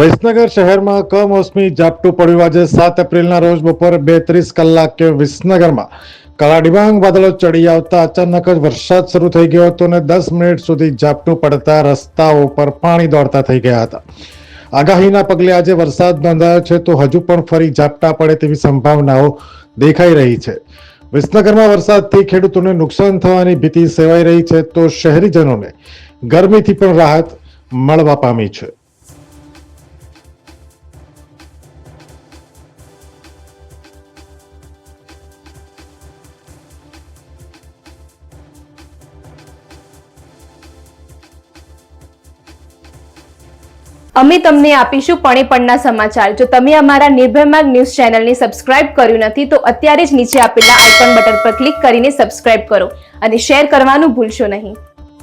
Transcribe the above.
વૈસનગર શહેરમાં કમોસમી ઝાપટું પડ્યું। આજે 7 એપ્રિલના રોજ બપોરે 2:30 કલાકે વિસનગરમાં કાળા ડિબાંગ વાદળો ચડી આવતા અચાનક જ વરસાદ શરૂ થઈ ગયો હતો અને 10 મિનિટ સુધી ઝાપટું પડતા રસ્તાઓ પર પાણી દોડતા થઈ ગયા હતા। આગાહીના પગલે આજે વરસાદ નોંધાયો છે તો હજુ પણ ફરી ઝાપટા પડે તેવી સંભાવનાઓ દેખાઈ રહી છે। વિસનગરમાં વરસાદથી ખેડૂતોને નુકસાન થવાની ભીતિ સેવાઈ રહી છે તો શહેરીજનોને ગરમીથી પણ રાહત મળવા પામી છે। અમે તમને આપીશું પળે પળના સમાચાર। જો તમે અમારા નિર્ભય માર્ગ ન્યૂઝ ચેનલને સબસ્ક્રાઇબ કર્યું નથી તો અત્યારે જ નીચે આપેલા આઇકોન બટન પર ક્લિક કરીને સબસ્ક્રાઇબ કરો અને શેર કરવાનું ભૂલશો નહીં।